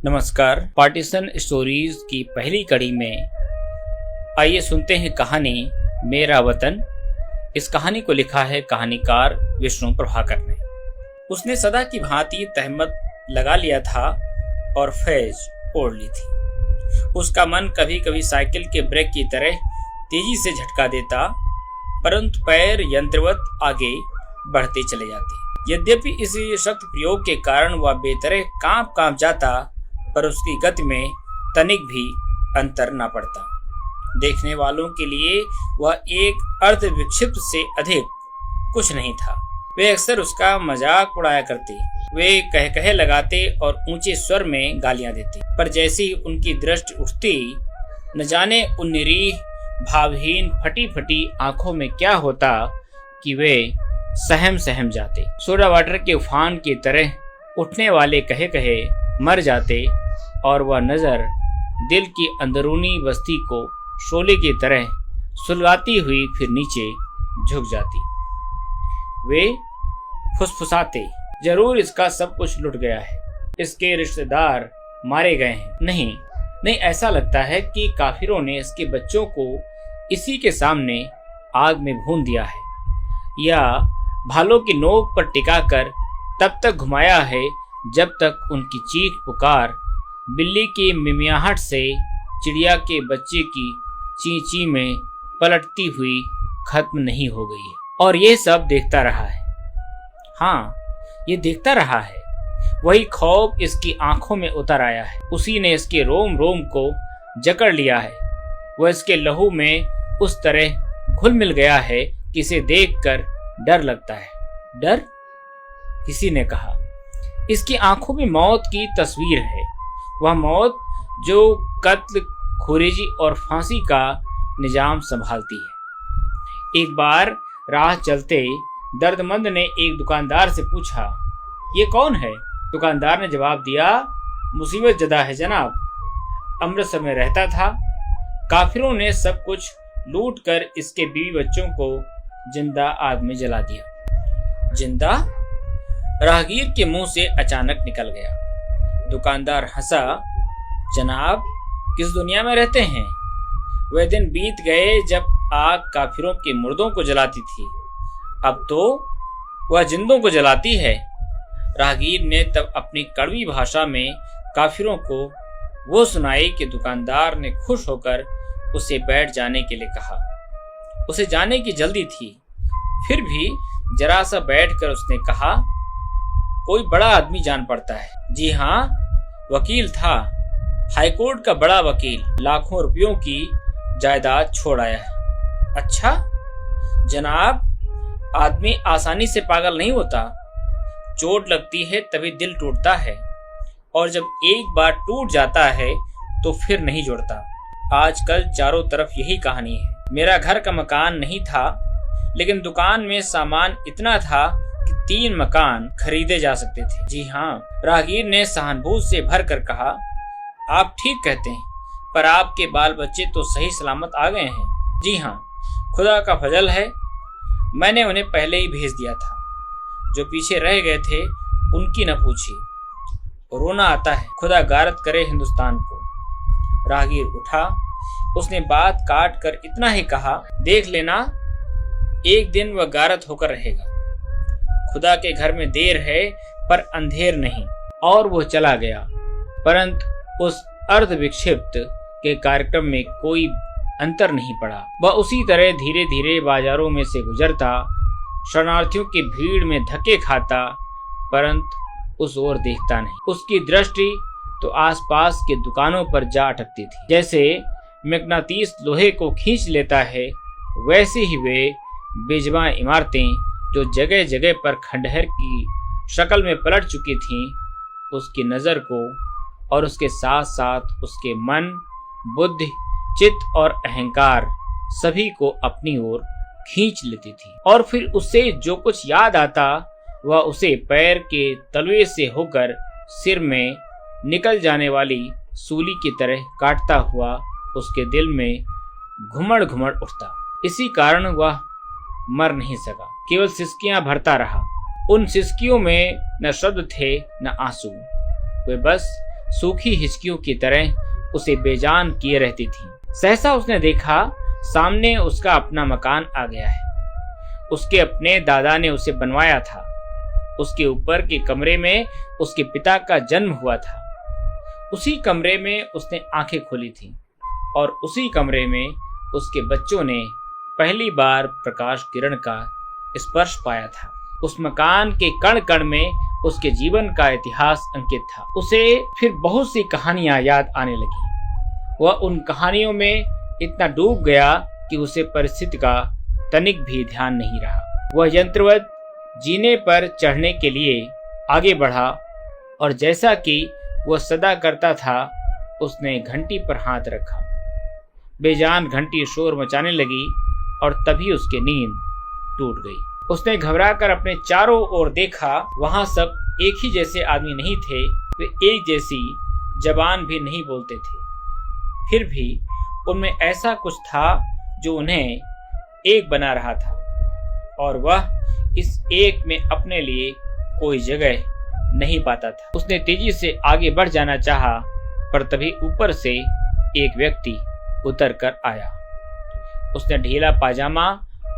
नमस्कार। Partition stories की पहली कड़ी में आइए सुनते हैं कहानी मेरा वतन। इस कहानी को लिखा है कहानीकार विष्णु प्रभाकर ने। उसने सदा की भांति तहमत लगा लिया था और फैज ओढ़ ली थी। उसका मन कभी कभी साइकिल के ब्रेक की तरह तेजी से झटका देता, परंतु पैर यंत्रवत आगे बढ़ते चले जाते। यद्यपि इस शक्त प्रयोग के कारण वह बेतरह कांप जाता, पर उसकी गति में तनिक भी अंतर न पड़ता। देखने वालों के लिए वह एक अर्ध विक्षिप्त से अधिक कुछ नहीं था। वे अक्सर उसका मजाक उड़ाया करते, वे कह लगाते और ऊंचे स्वर में गालियां देते, पर जैसे ही उनकी दृष्टि उठती, न जाने उन निरीह भावहीन फटी फटी आंखों में क्या होता कि वे सहम जाते। सोडा वाटर के उफान की तरह उठने वाले कहे मर जाते और वह नजर दिल की अंदरूनी बस्ती को शोले की तरह सुलगाती हुई फिर नीचे झुक जाती। वे फुसफुसाते, जरूर इसका सब कुछ लुट गया है, इसके रिश्तेदार मारे गए हैं। नहीं, ऐसा लगता है कि काफिरों ने इसके बच्चों को इसी के सामने आग में भून दिया है, या भालों की नोक पर टिकाकर तब तक घुमाया है जब तक उनकी चीख पुकार बिल्ली की मिमियाहट से चिड़िया के बच्चे की ची ची में पलटती हुई खत्म नहीं हो गई है। और ये सब देखता रहा है। हाँ, ये देखता रहा है। वही खौफ इसकी आंखों में उतर आया है। उसी ने इसके रोम रोम को जकड़ लिया है। वह इसके लहू में उस तरह घुल मिल गया है कि इसे देखकर डर लगता है। डर? किसी ने कहा। इसकी आंखों में मौत की तस्वीर है, वह मौत जो कत्ल, खुरेजी और फांसी का निजाम संभालती है। एक बार राह चलते दर्दमंद ने एक दुकानदार से पूछा, ये कौन है? दुकानदार ने जवाब दिया, मुसीबत जदा है जनाब, अमृतसर में रहता था। काफिरों ने सब कुछ लूट कर इसके बीवी बच्चों को जिंदा आग में जला दिया। जिंदा? राहगीर के मुंह से अचानक निकल गया। दुकानदार हंसा, जनाब किस दुनिया में रहते हैं? वह दिन बीत गए जब आग काफिरों के मुर्दों को जलाती थी, अब तो वह जिंदों को जलाती है। राहगीर ने तब अपनी कड़वी भाषा में काफिरों को वो सुनाई कि दुकानदार ने खुश होकर उसे बैठ जाने के लिए कहा। उसे जाने की जल्दी थी, फिर भी जरा सा बैठकर उसने कहा, कोई बड़ा आदमी जान पड़ता है। जी हाँ, वकील था, हाईकोर्ट का बड़ा वकील, लाखों रुपयों की जायदाद छोड़ आया है। अच्छा जनाब, आदमी आसानी से पागल नहीं होता, चोट लगती है तभी दिल टूटता है, और जब एक बार टूट जाता है तो फिर नहीं जुड़ता। आजकल चारों तरफ यही कहानी है। मेरा घर का मकान नहीं था, लेकिन दुकान में सामान इतना था कि 3 मकान खरीदे जा सकते थे। जी हाँ, राहगीर ने सहानुभूति से भर कर कहा, आप ठीक कहते हैं, पर आपके बाल बच्चे तो सही सलामत आ गए हैं। जी हाँ, खुदा का फजल है, मैंने उन्हें पहले ही भेज दिया था। जो पीछे रह गए थे उनकी न पूछिए, रोना आता है, खुदा गारत करे हिंदुस्तान को। राहगीर उठा, उसने बात काट कर इतना ही कहा, देख लेना एक दिन वह गारत होकर रहेगा। खुदा के घर में देर है पर अंधेर नहीं। और वो चला गया, परंतु उस अर्ध विक्षिप्त के कार्यक्रम में कोई अंतर नहीं पड़ा। वह उसी तरह धीरे धीरे बाजारों में से गुजरता, शरणार्थियों की भीड़ में धक्के खाता, परंतु उस ओर देखता नहीं। उसकी दृष्टि तो आसपास के दुकानों पर जा अटकती थी। जैसे मैग्नेटिस लोहे को खींच लेता है, वैसे ही वे बेजबां इमारतें जो जगह जगह पर खंडहर की शक्ल में पलट चुकी थीं, उसकी नज़र को और उसके साथ साथ उसके मन, बुद्धि, चित्त और अहंकार सभी को अपनी ओर खींच लेती थी। और फिर उससे जो कुछ याद आता वह उसे पैर के तलवे से होकर सिर में निकल जाने वाली सूली की तरह काटता हुआ उसके दिल में घुमड़ घुमड़ उठता। इसी कारण वह मर नहीं सका, केवल सिसकियां भरता रहा। उन सिसकियों में न शब्द थे न आंसू, वे बस सूखी हिचकियों की तरह उसे बेजान किए रहती थीं। सहसा उसने देखा सामने उसका अपना मकान आ गया है। उसके अपने दादा ने उसे बनवाया था। उसके ऊपर के कमरे में उसके पिता का जन्म हुआ था। उसी कमरे में उसने आंखें खोली थीं और उसी कमरे में उसके बच्चों ने पहली बार प्रकाश किरण का स्पर्श पाया था। उस मकान के कण कण में उसके जीवन का इतिहास अंकित था। उसे फिर बहुत सी कहानियां याद आने लगी। वह उन कहानियों में इतना डूब गया कि उसे परिस्थिति का तनिक भी ध्यान नहीं रहा। वह यंत्रवत जीने पर चढ़ने के लिए आगे बढ़ा और जैसा कि वह सदा करता था, उसने घंटी पर हाथ रखा। बेजान घंटी शोर मचाने लगी और तभी उसकी नींद टूट गई। उसने घबराकर अपने चारों ओर देखा। वहां सब एक ही जैसे आदमी नहीं थे। वे एक जैसी जबान भी नहीं बोलते थे। फिर भी उनमें ऐसा कुछ था जो उन्हें एक बना रहा था और वह इस एक में अपने लिए कोई जगह नहीं पाता था। उसने तेजी से आगे बढ़ जाना चाहा, पर तभी ऊपर से एक व्यक्ति उतर कर आया। उसने ढीला पाजामा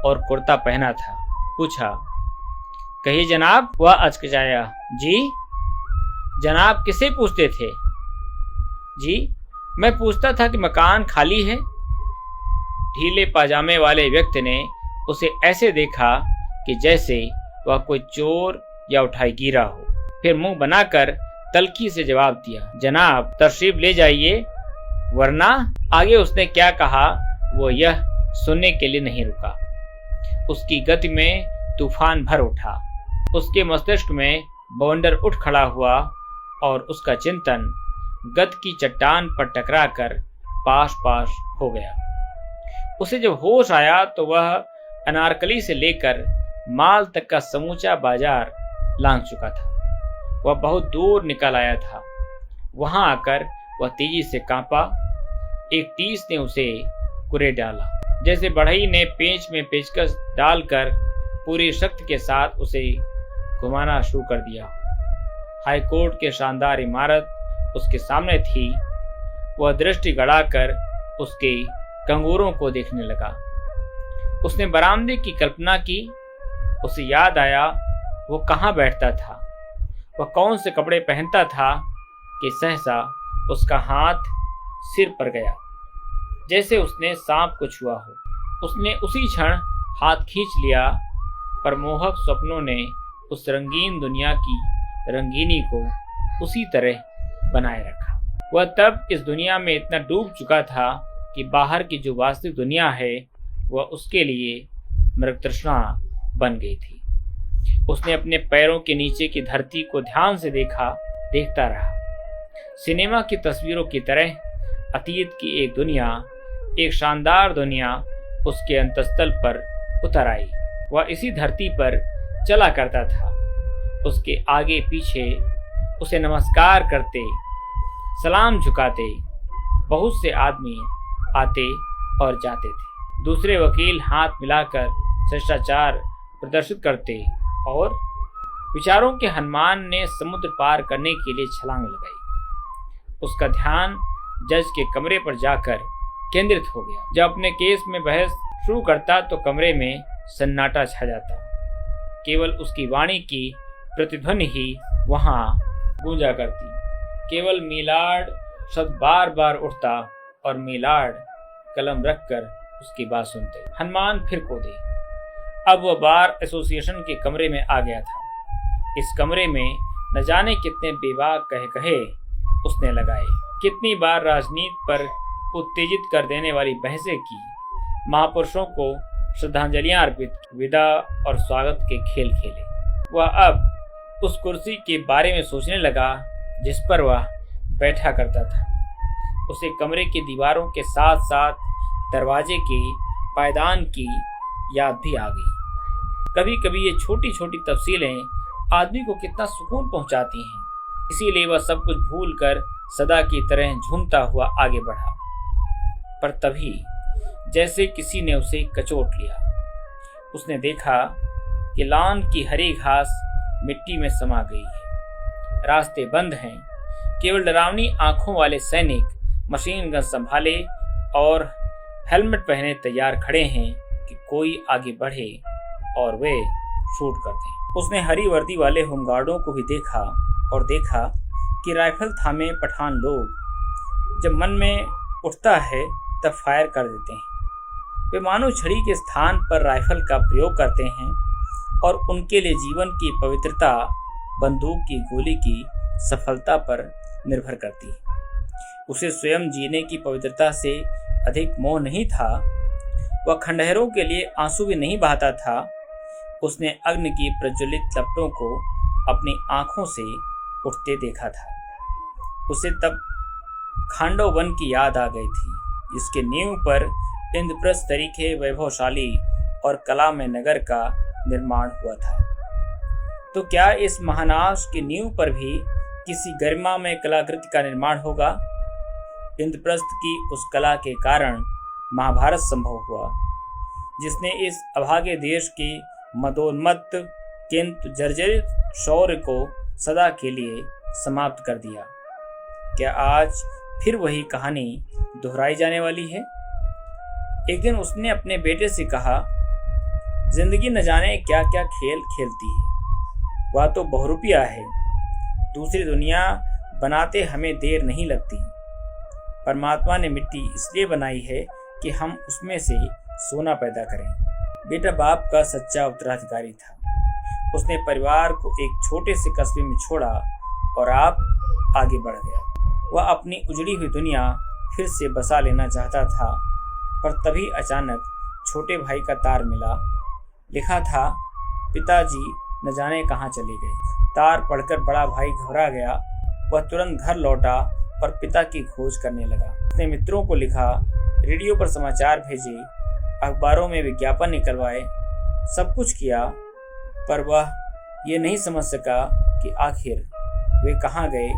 और कुर्ता पहना था। पूछा, कहिए जनाब। वह अचकचाया। जी? जनाब किसे पूछते थे? जी, मैं पूछता था कि मकान खाली है। ढीले पाजामे वाले व्यक्ति ने उसे ऐसे देखा कि जैसे वह कोई चोर या उठाई गिरा हो। फिर मुंह बनाकर तल्खी से जवाब दिया, जनाब तशरीफ ले जाइए, वरना। आगे उसने क्या कहा वो यह सुनने के लिए नहीं रुका। उसकी गति में तूफान भर उठा। उसके मस्तिष्क में बवंडर उठ खड़ा हुआ और उसका चिंतन गत की चट्टान पर टकराकर पास पास हो गया। उसे जब होश आया तो वह अनारकली से लेकर माल तक का समूचा बाजार लांघ चुका था। वह बहुत दूर निकल आया था। वहां आकर वह तेजी से कांपा। एक टीस ने उसे कुरे डाला, जैसे बढ़ई ने पेंच में पेचकस डालकर पूरी शक्ति के साथ उसे घुमाना शुरू कर दिया। हाईकोर्ट की शानदार इमारत उसके सामने थी। वह दृष्टि गड़ाकर उसके कंगूरों को देखने लगा। उसने बरामदे की कल्पना की। उसे याद आया वो कहाँ बैठता था, वह कौन से कपड़े पहनता था कि सहसा उसका हाथ सिर पर गया, जैसे उसने सांप को छुआ हो। उसने उसी क्षण हाथ खींच लिया, पर मोहक स्वप्नों ने उस रंगीन दुनिया की रंगीनी को उसी तरह बनाए रखा। वह तब इस दुनिया में इतना डूब चुका था कि बाहर की जो वास्तविक दुनिया है वह उसके लिए मृगतृष्णा बन गई थी। उसने अपने पैरों के नीचे की धरती को ध्यान से देखता रहा। सिनेमा की तस्वीरों की तरह अतीत की एक दुनिया, एक शानदार दुनिया उसके अंतस्तल पर उतर आई। वह इसी धरती पर चला करता था। उसके आगे पीछे उसे नमस्कार करते, सलाम झुकाते बहुत से आदमी आते और जाते थे। दूसरे वकील हाथ मिलाकर शिष्टाचार प्रदर्शित करते और विचारों के हनुमान ने समुद्र पार करने के लिए छलांग लगाई। उसका ध्यान जज के कमरे पर जाकर केंद्रित हो गया। जब अपने केस में बहस शुरू करता तो कमरे में सन्नाटा छा जाता। केवल उसकी वाणी की प्रतिध्वनि ही वहां गूंजा करती। केवल मीलाड शब्द बार बार उठता और मीलाड कलम रखकर उसकी बात सुनते। हनुमान फिर कूदे। अब वह बार एसोसिएशन के कमरे में आ गया था। इस कमरे में न जाने कितने बेबाक कहे उसने लगाए, कितनी बार राजनीति पर उत्तेजित कर देने वाली बहसें की, महापुरुषों को श्रद्धांजलियां अर्पित, विदा और स्वागत के खेल खेले। वह अब उस कुर्सी के बारे में सोचने लगा जिस पर वह बैठा करता था। उसे कमरे की दीवारों के साथ साथ दरवाजे के पायदान की याद भी आ गई। कभी कभी ये छोटी छोटी तफसीलें आदमी को कितना सुकून पहुंचाती हैं। इसीलिए वह सब कुछ भूलकर सदा की तरह झूमता हुआ आगे बढ़ा। पर तभी जैसे किसी ने उसे कचोट लिया। उसने देखा कि लॉन की हरी घास मिट्टी में समा गई है। रास्ते बंद हैं। केवल डरावनी आंखों वाले सैनिक मशीन गन संभाले और हेलमेट पहने तैयार खड़े हैं कि कोई आगे बढ़े और वे शूट कर दें। उसने हरी वर्दी वाले होमगार्डों को भी देखा और देखा कि राइफल थामे पठान लोग जब मन में उठता है तब फायर कर देते हैं। वे मानो छड़ी के स्थान पर राइफल का प्रयोग करते हैं और उनके लिए जीवन की पवित्रता बंदूक की गोली की सफलता पर निर्भर करती है। उसे स्वयं जीने की पवित्रता से अधिक मोह नहीं था। वह खंडहरों के लिए आंसू भी नहीं बहाता था। उसने अग्नि की प्रज्वलित लपटों को अपनी आंखों से उठते देखा था। उसे तब खांडव वन की याद आ गई थी, जिसके नींव पर इंद्रप्रस्थ तरीके वैभवशाली और कलामय नगर का निर्माण हुआ था। तो क्या इस महानाश की नींव पर भी किसी गरिमा में कलाकृति का निर्माण होगा? इंद्रप्रस्थ की उस कला के कारण महाभारत संभव हुआ, जिसने इस अभागे देश के मदोन्मत्त किंतु जर्जरित शौर्य को सदा के लिए समाप्त कर दिया। क्या आज फिर वही कहानी दोहराई जाने वाली है? एक दिन उसने अपने बेटे से कहा, जिंदगी न जाने क्या क्या खेल खेलती है। वह तो बहुरूपिया है। दूसरी दुनिया बनाते हमें देर नहीं लगती। परमात्मा ने मिट्टी इसलिए बनाई है कि हम उसमें से सोना पैदा करें। बेटा बाप का सच्चा उत्तराधिकारी था। उसने परिवार को एक छोटे से कस्बे में छोड़ा और आप आगे बढ़ गया। वह अपनी उजड़ी हुई दुनिया फिर से बसा लेना चाहता था, पर तभी अचानक छोटे भाई का तार मिला। लिखा था, पिताजी न जाने कहाँ चले गए। तार पढ़कर बड़ा भाई घबरा गया। वह तुरंत घर लौटा और पिता की खोज करने लगा। उसने मित्रों को लिखा, रेडियो पर समाचार भेजे, अखबारों में विज्ञापन निकलवाए, सब कुछ किया, पर वह ये नहीं समझ सका कि आखिर वे कहाँ गए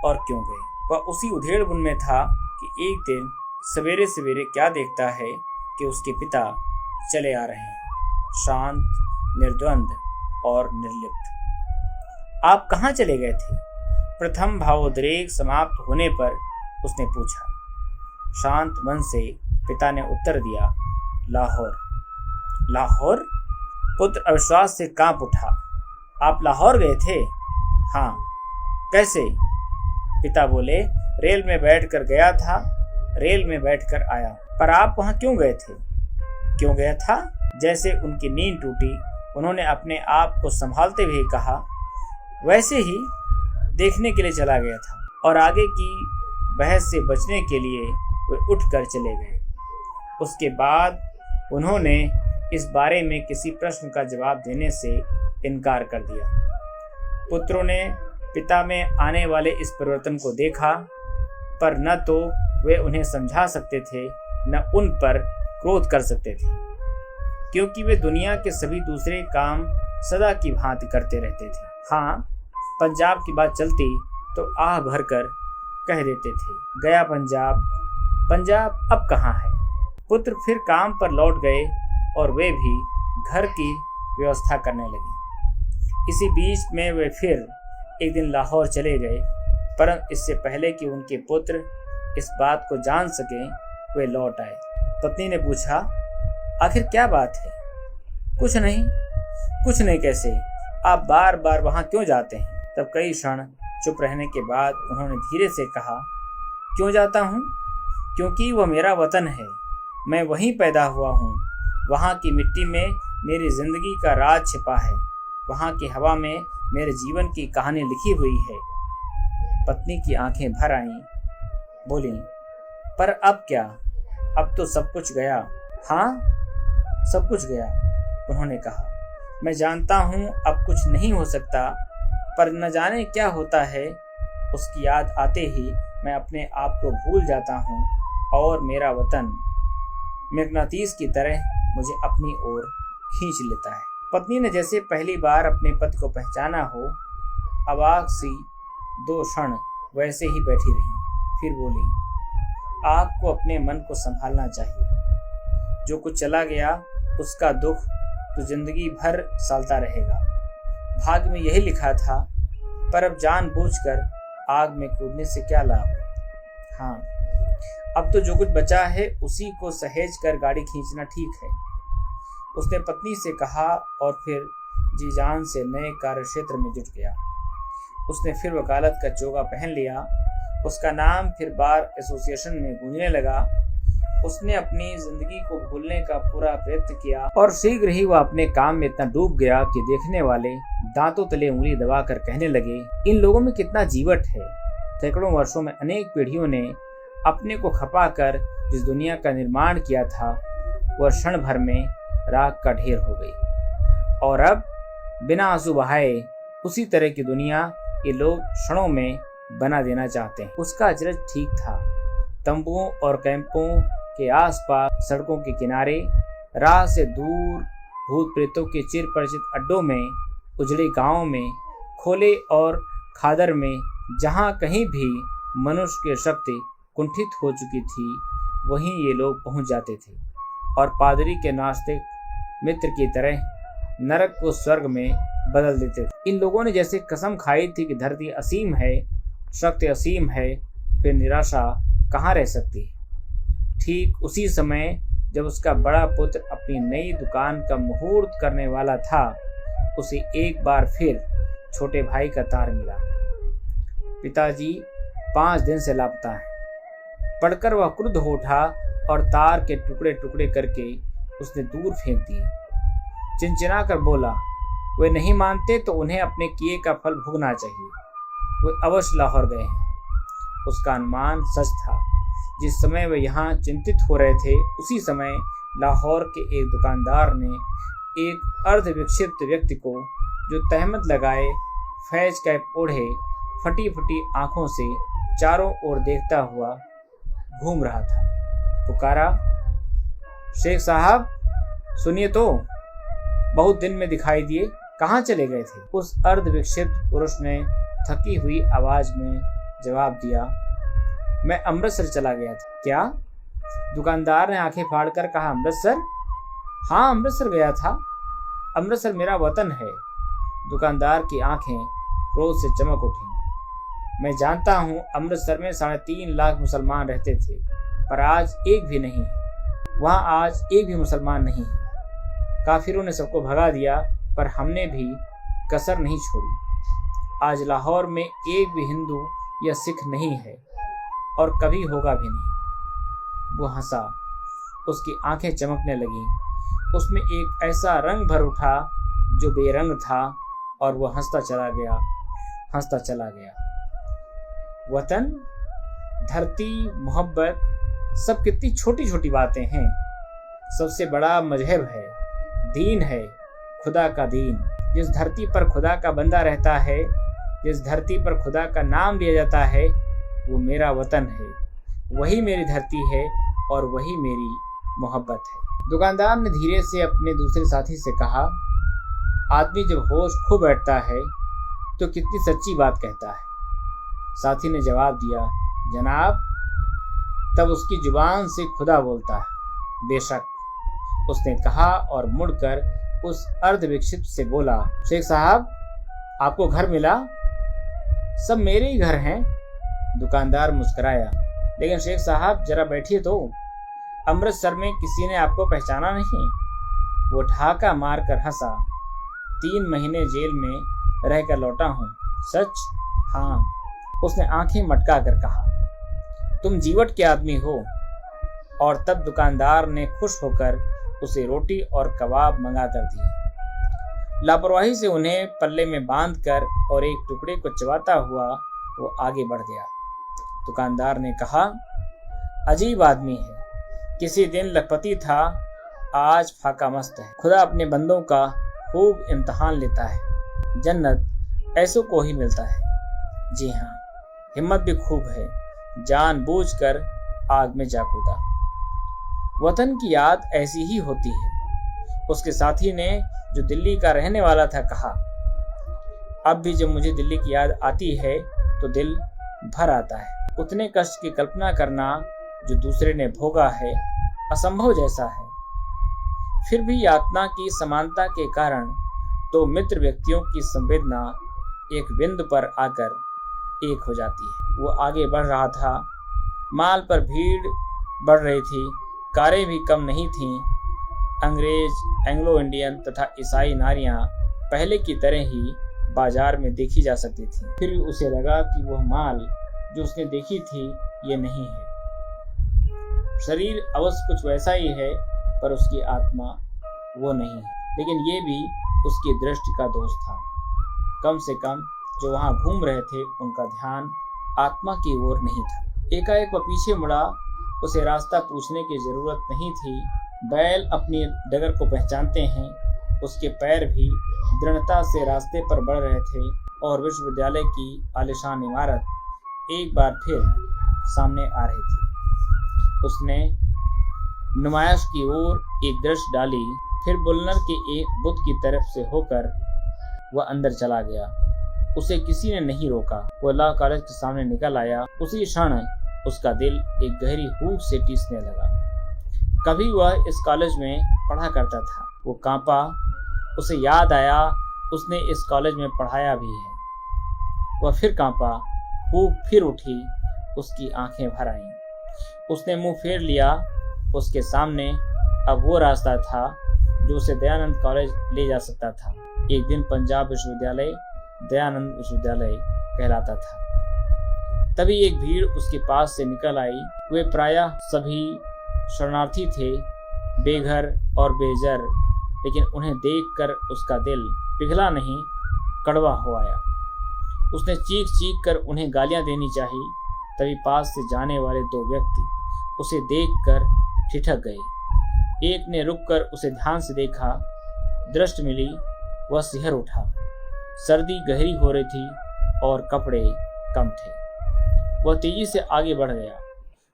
और क्यों गए। वह उसी उधेड़-बुन में था कि एक दिन सवेरे सवेरे क्या देखता है कि उसके पिता चले आ रहे हैं, शांत, निर्द्वंद और निर्लिप्त। आप कहाँ चले गए थे? प्रथम भावोद्रेक समाप्त होने पर उसने पूछा। शांत मन से पिता ने उत्तर दिया, लाहौर। लाहौर? पुत्र अविश्वास से कांप उठा। आप लाहौर गए थे? हाँ। कैसे? पिता बोले, रेल में बैठकर गया था, रेल में बैठकर आया। पर आप वहां क्यों गए थे? क्यों गया था? जैसे उनकी नींद टूटी, उन्होंने अपने आप को संभालते हुए कहा, वैसे ही देखने के लिए चला गया था। और आगे की बहस से बचने के लिए वे उठकर चले गए। उसके बाद उन्होंने इस बारे में किसी प्रश्न का जवाब देने से इनकार कर दिया। पुत्रों ने पिता में आने वाले इस परिवर्तन को देखा, पर न तो वे उन्हें समझा सकते थे, न उन पर क्रोध कर सकते थे, क्योंकि वे दुनिया के सभी दूसरे काम सदा की भांति करते रहते थे। हाँ, पंजाब की बात चलती तो आह भरकर कह देते थे, गया पंजाब। पंजाब अब कहाँ है? पुत्र फिर काम पर लौट गए और वे भी घर की व्यवस्था करने लगे। इसी बीच में वे फिर एक दिन लाहौर चले गए, परंतु इससे पहले कि उनके पुत्र इस बात को जान सकें, वे लौट आए। पत्नी ने पूछा, आखिर क्या बात है? कुछ नहीं। कुछ नहीं कैसे? आप बार बार वहां क्यों जाते हैं? तब कई क्षण चुप रहने के बाद उन्होंने धीरे से कहा, क्यों जाता हूँ? क्योंकि वह मेरा वतन है। मैं वहीं पैदा हुआ हूँ। वहाँ की मिट्टी में मेरी जिंदगी का राज छिपा है। वहाँ की हवा में मेरे जीवन की कहानी लिखी हुई है। पत्नी की आंखें भर आईं। बोली, पर अब क्या? अब तो सब कुछ गया। हाँ, सब कुछ गया। उन्होंने कहा, मैं जानता हूँ अब कुछ नहीं हो सकता, पर न जाने क्या होता है। उसकी याद आते ही मैं अपने आप को भूल जाता हूँ और मेरा वतन मकनातीस की तरह मुझे अपनी ओर खींच लेता है। पत्नी ने जैसे पहली बार अपने पति को पहचाना हो, अवाक सी 2 क्षण वैसे ही बैठी रही। फिर बोली, आपको अपने मन को संभालना चाहिए। जो कुछ चला गया उसका दुख तो जिंदगी भर सालता रहेगा। भाग्य में यही लिखा था, पर अब जानबूझकर आग में कूदने से क्या लाभ। हाँ, अब तो जो कुछ बचा है उसी को सहेज कर गाड़ी खींचना ठीक है, उसने पत्नी से कहा और फिर जी जान से नए कार्य क्षेत्र में जुट गया। उसने फिर वकालत का चोगा पहन लिया। उसका नाम फिर बार एसोसिएशन में गूंजने लगा। उसने अपनी जिंदगी को भूलने का पूरा प्रयत्न किया और शीघ्र ही वह अपने काम में इतना डूब गया कि देखने वाले दांतों तले उंगली दबाकर कहने लगे, इन लोगों में कितना जीवट है। सैकड़ों वर्षों में अनेक पीढ़ियों ने अपने को खपा कर जिस दुनिया का निर्माण किया था वह क्षण भर में राख का ढेर हो गई। और अब बिना आंसू बहाए उसी तरह की दुनिया ये लोग क्षणों में बना देना चाहते हैं। उसका अचरज ठीक था। तंबुओं और कैंपों के आसपास, सड़कों के किनारे, राह से दूर, भूत प्रेतों के चिर परिचित अड्डों में, उजड़े गांवों में, खोले और खादर में, जहां कहीं भी मनुष्य की शक्ति कुंठित हो चुकी थी वहीं ये लोग पहुंच जाते थे और पादरी के नास्तिक मित्र की तरह नरक को स्वर्ग में बदल देते थे। इन लोगों ने जैसे कसम खाई थी कि धरती असीम है, शक्ति असीम है, फिर निराशा कहाँ रह सकती है। ठीक उसी समय जब उसका बड़ा पुत्र अपनी नई दुकान का मुहूर्त करने वाला था, उसे एक बार फिर छोटे भाई का तार मिला। पिताजी 5 दिन से लापता है। पढ़कर वह क्रुद्ध हो उठा और तार के टुकड़े टुकड़े करके उसने दूर फेंक दिए। चिंचिना कर बोला, वे नहीं मानते तो उन्हें अपने किए का फल भोगना चाहिए। वे अवश्य लाहौर गए हैं। उसका अनुमान सच था। जिस समय वे यहाँ चिंतित हो रहे थे उसी समय लाहौर के एक दुकानदार ने एक अर्ध विक्षिप्त व्यक्ति को, जो तहमत लगाए, फैज कैप ओढ़े, फटी फटी आंखों से चारों ओर देखता हुआ घूम रहा था, पुकारा, शेख साहब सुनिए तो, बहुत दिन में दिखाई दिए, कहाँ चले गए थे। उस अर्ध विक्षिप्त पुरुष ने थकी हुई आवाज में जवाब दिया, मैं अमृतसर चला गया था। क्या? दुकानदार ने आंखें फाड़कर कहा, अमृतसर? हाँ, अमृतसर गया था। अमृतसर मेरा वतन है। दुकानदार की आंखें क्रोध से चमक उठी। मैं जानता हूँ अमृतसर में 3.5 लाख मुसलमान रहते थे, पर आज एक भी नहीं है। वहाँ आज एक भी मुसलमान नहीं है। काफिरों ने सबको भगा दिया, पर हमने भी कसर नहीं छोड़ी। आज लाहौर में एक भी हिंदू या सिख नहीं है और कभी होगा भी नहीं। वो हंसा। उसकी आंखें चमकने लगीं। उसमें एक ऐसा रंग भर उठा जो बेरंग था और वो हंसता चला गया, हंसता चला गया। वतन, धरती, मोहब्बत, सब कितनी छोटी छोटी बातें हैं। सबसे बड़ा मजहब है, दीन है, खुदा का दीन। जिस धरती पर खुदा का बंदा रहता है, जिस धरती पर खुदा का नाम लिया जाता है, वो मेरा वतन है, वही मेरी धरती है और वही मेरी मोहब्बत है। दुकानदार ने धीरे से अपने दूसरे साथी से कहा, आदमी जब होश खो बैठता है तो कितनी सच्ची बात कहता है। साथी ने जवाब दिया, जनाब। तब उसकी जुबान से खुदा बोलता है। बेशक, उसने कहा और मुड़कर उस अर्ध विक्षिप्त से बोला, शेख साहब आपको घर मिला? सब मेरे ही घर हैं। दुकानदार मुस्कुराया, लेकिन शेख साहब जरा बैठिए तो। अमृतसर में किसी ने आपको पहचाना नहीं? वो ठहाका मारकर हंसा। 3 महीने जेल में रहकर लौटा हूँ। सच? हाँ, उसने आंखें मटका कर कहा। तुम जीवट के आदमी हो। और तब दुकानदार ने खुश होकर उसे रोटी और कबाब मंगा कर दिए। लापरवाही से उन्हें पल्ले में बांधकर और एक टुकड़े को चबाता हुआ वो आगे बढ़ गया। दुकानदार ने कहा, अजीब आदमी है। किसी दिन लखपति था, आज फाका मस्त है। खुदा अपने बंदों का खूब इम्तिहान लेता है। जन्नत ऐसों को ही मिलता है। जी हाँ, हिम्मत भी खूब है। जानबूझकर आग में जा कूदा। वतन की याद ऐसी ही होती है। उसके साथी ने, जो दिल्ली का रहने वाला था, कहा, अब भी जब मुझे दिल्ली की याद आती है तो दिल भर आता है। उतने कष्ट की कल्पना करना जो दूसरे ने भोगा है असंभव जैसा है। फिर भी यातना की समानता के कारण 2 मित्र व्यक्तियों की संवेदना एक बिंदु पर आकर एक हो जाती है। वो आगे बढ़ रहा था। माल पर भीड़ बढ़ रही थी, कारें भी कम नहीं थीं। अंग्रेज, एंग्लो इंडियन तथा ईसाई नारियां पहले की तरह ही बाजार में देखी जा सकती थी। फिर भी उसे लगा कि वह माल जो उसने देखी थी ये नहीं है। शरीर अवश्य कुछ वैसा ही है, पर उसकी आत्मा वो नहीं है। लेकिन ये भी उसकी दृष्टि का दोष था। कम से कम जो वहां घूम रहे थे उनका ध्यान आत्मा की ओर नहीं था। एकाएक वह पीछे मुड़ा। उसे रास्ता पूछने की जरूरत नहीं थी। बैल अपनी डगर को पहचानते हैं। उसके पैर भी दृढ़ता से रास्ते पर बढ़ रहे थे और विश्वविद्यालय की आलीशान इमारत एक बार फिर सामने आ रही थी। उसने नुमाइश की ओर एक दृष्टि डाली, फिर बुलनर के एक बुत की तरफ से होकर वह अंदर चला गया। उसे किसी ने नहीं रोका। वह लॉ कॉलेज के सामने निकल आया। उसी क्षण उसका दिल एक गहरी हूक से टीसने लगा। कभी वह इस कॉलेज में पढ़ा करता था। वो कांपा। उसे याद आया उसने इस कॉलेज में पढ़ाया भी है। वह फिर कांपा। हूक फिर उठी। उसकी आंखें भर आईं। उसने मुंह फेर लिया। उसके सामने अब वो रास्ता था जो उसे दयानंद कॉलेज ले जा सकता था। एक दिन पंजाब विश्वविद्यालय दयानंद विश्वविद्यालय कहलाता था। तभी एक भीड़ उसके पास से निकल आई। वे प्रायः सभी शरणार्थी थे, बेघर और बेजर, लेकिन उन्हें देखकर उसका दिल पिघला नहीं, कड़वा हो आया। उसने चीख चीख कर उन्हें गालियां देनी चाहिए। तभी पास से जाने वाले दो व्यक्ति उसे देखकर ठिठक गए। एक ने रुककर उसे ध्यान से देखा। दृष्टि मिली। वह सिहर उठा। सर्दी गहरी हो रही थी और कपड़े कम थे। वह तेजी से आगे बढ़ गया।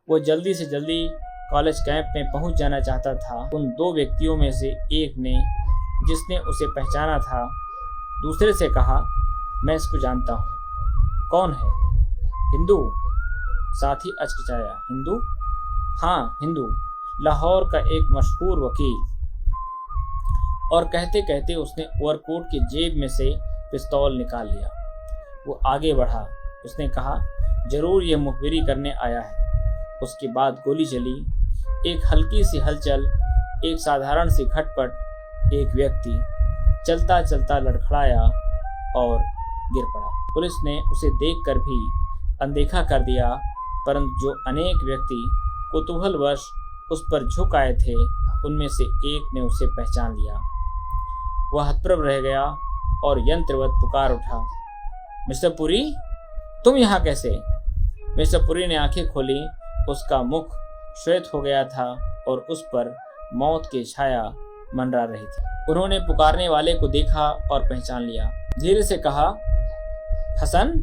वह जल्दी से जल्दी कॉलेज कैंप में पहुंच जाना चाहता था। उन दो व्यक्तियों में से एक ने, जिसने उसे पहचाना था, दूसरे से कहा, मैं इसको जानता हूँ। कौन है? हिंदू। साथी अचकिचाया। हिंदू? हाँ, हिंदू, लाहौर का एक मशहूर वकील। और कहते कहते उसने ओवरकोट की जेब में से पिस्तौल निकाल लिया। वो आगे बढ़ा। उसने कहा, जरूर ये मुखबिरी करने आया है। उसके बाद गोली चली। एक हल्की सी हलचल, एक साधारण सी खटपट। एक व्यक्ति चलता चलता लड़खड़ाया और गिर पड़ा। पुलिस ने उसे देखकर भी अनदेखा कर दिया, परंतु जो अनेक व्यक्ति कुतूहलवश उस पर झुक आए थे, उनमें से एक ने उसे पहचान लिया। वह हतप्रभ रह गया और यंत्रवत पुकार उठा, मिस्टर पुरी, तुम यहाँ कैसे? मिस्टर पुरी ने आंखें खोली। उसका मुख श्वेत हो गया था और उस पर मौत की छाया मंडरा रही थी। उन्होंने पुकारने वाले को देखा और पहचान लिया। धीरे से कहा, हसन।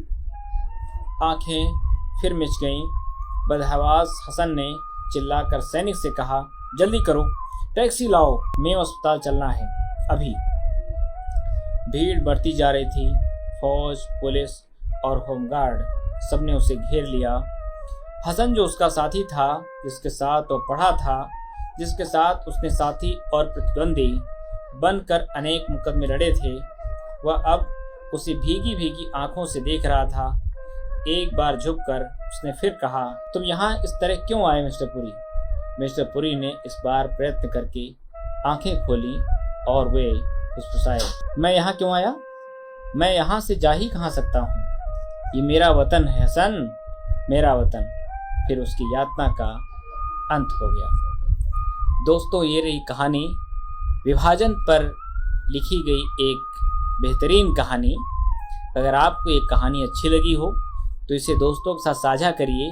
आंखें फिर मिच गईं। बदहवास हसन ने चिल्लाकर सैनिक से कहा, जल्दी करो, टैक्सी लाओ, मेम अस्पताल चलना है अभी। भीड़ बढ़ती जा रही थी। फौज, पुलिस और होमगार्ड सबने उसे घेर लिया। हसन, जो उसका साथी था, जिसके साथ वह पढ़ा था, जिसके साथ उसने साथी और प्रतिद्वंदी बनकर अनेक मुकदमे लड़े थे, वह अब उसे भीगी भीगी आंखों से देख रहा था। एक बार झुककर उसने फिर कहा, तुम यहाँ इस तरह क्यों आए मिस्टर पुरी? मिस्टर पुरी ने इस बार प्रयत्न करके आंखें खोली और वे फुसफुसाए, मैं यहाँ क्यों आया? मैं यहाँ से जा ही कहाँ सकता हूँ? ये मेरा वतन है हसन, मेरा वतन। फिर उसकी यातना का अंत हो गया। दोस्तों, ये रही कहानी, विभाजन पर लिखी गई एक बेहतरीन कहानी। अगर आपको ये कहानी अच्छी लगी हो तो इसे दोस्तों के साथ साझा करिए